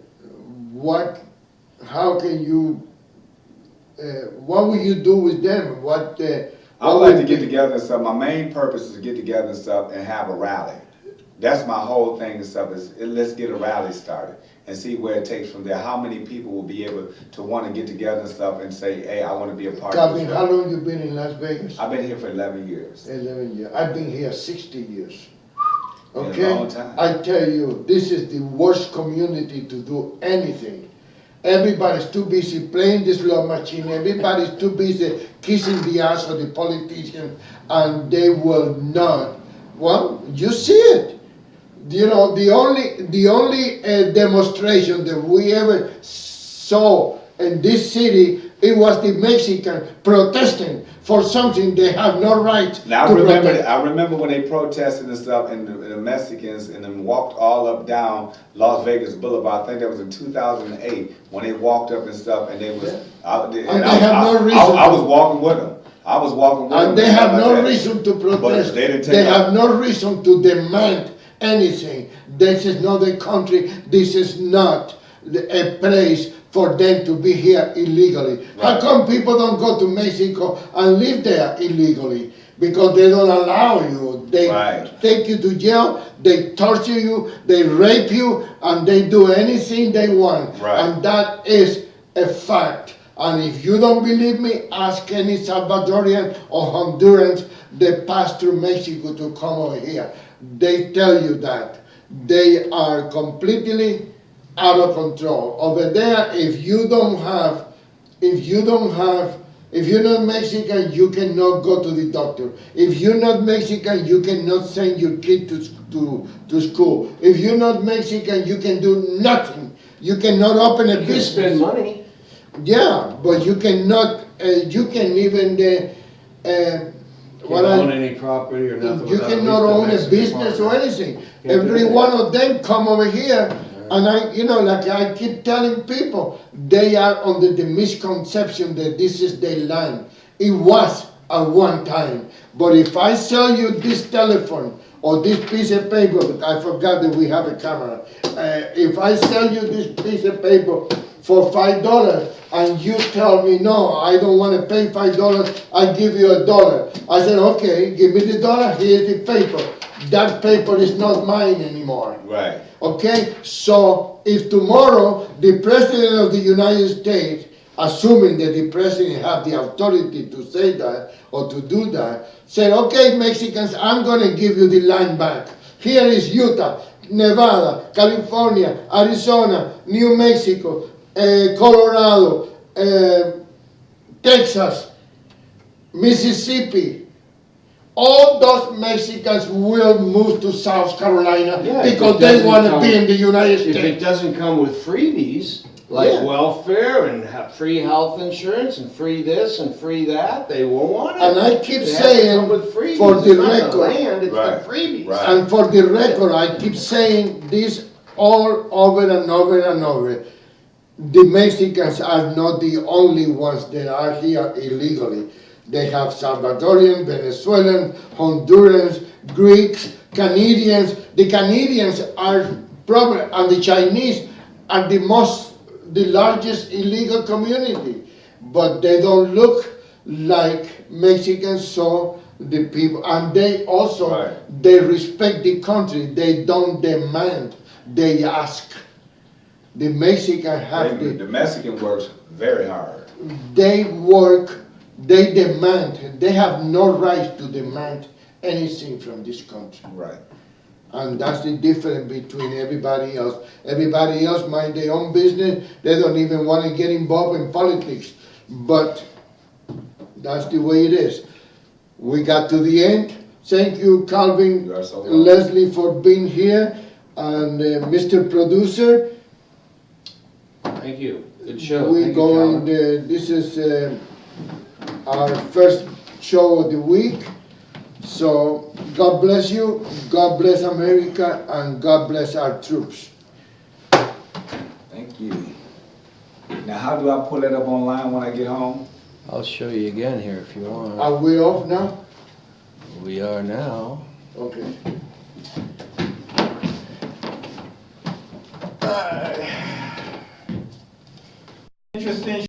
how can you, what will you do with them? I would like to get together and stuff. My main purpose is to get together and stuff and have a rally. That's my whole thing and stuff is let's get a rally started and see where it takes from there. How many people will be able to want to get together and stuff and say, hey, I want to be a part of Calvin, this. how rally. long you been in Las Vegas? I've been here for 11 years. 11 years. I've been here 60 years. Been a Okay? long time. I tell you, this is the worst community to do anything. Everybody's too busy playing this slot machine. Everybody's too busy kissing the ass of the politician, and they will not. Well, you see it. You know, the only demonstration that we ever saw in this city, it was the Mexican protesting for something they have no right Now to protest. I remember when they protested and stuff, and the Mexicans and them walked all up down Las Vegas Boulevard. I think that was in 2008 when they walked up and stuff, and they was. And they have no reason I to. was walking with them. I was walking with them. And they have stuff no like that. reason to protest. But they didn't take They out- have no reason to demand anything. This is not a country, this is not a place for them to be here illegally. How Right. come people don't go to Mexico and live there illegally? Because they don't allow you. They Right. take you to jail, they torture you, they rape you, and they do anything they want. Right. And that is a fact. And if you don't believe me, ask any Salvadorian or Hondurans that pass through Mexico to come over here. They tell you that. They are completely out of control. Over there, if you're not Mexican, you cannot go to the doctor. If you're not Mexican, you cannot send your kid to school. If you're not Mexican, you can do nothing. You cannot open a You can business. spend money. Yeah, but you cannot, you can even Can't what own I, any property or nothing you without at cannot least own a Mexican business or partner. anything. Can't do Every that. one of them come over here, and I, like I keep telling people, they are under the misconception that this is their land. It was at one time, but if I sell you this telephone or this piece of paper, I forgot that we have a camera. If I sell you this piece of paper for $5 and you tell me, no, I don't want to pay $5, I give you $1. I said, okay, give me the dollar, here's the paper. That paper is not mine anymore. Right. Okay, so if tomorrow the President of the United States, assuming that the President have the authority to say that or to do that, said, okay, Mexicans, I'm gonna give you the land back. Here is Utah, Nevada, California, Arizona, New Mexico, Colorado, Texas, Mississippi. All those Mexicans will move to South Carolina Yeah, if because it they doesn't want to come- be in the United If it States. doesn't come with freebies, like Yeah. welfare and free health insurance and free this and free that, they won't want it. And I keep It has to saying, come with freebies. for the It's not record- land, it's Right, the freebies. right. And for the record, I keep saying this all over and over and over. The Mexicans are not the only ones that are here illegally. They have Salvadorian, Venezuelan, Hondurans, Greeks, Canadians. The Canadians are probably, and the Chinese are the largest illegal community. But they don't look like Mexicans, so the people, and they also, Right. they respect the country. They don't demand, they ask. The Mexican have The Mexican works very hard. they work, they demand, they have no right to demand anything from this country. Right. And that's the difference between everybody else. Everybody else mind their own business, they don't even want to get involved in politics. But that's the way it is. We got to the end. Thank you, Calvin, You are so welcome. Leslie, for being here, and Mr. Producer. Thank you. Good show. We Thank you, going, Calvin. this is our first show of the week. So God bless you, God bless America, and God bless our troops. Thank you. Now, how do I pull it up online when I get home? I'll show you again here if you want. Are we off now? We are now. Okay.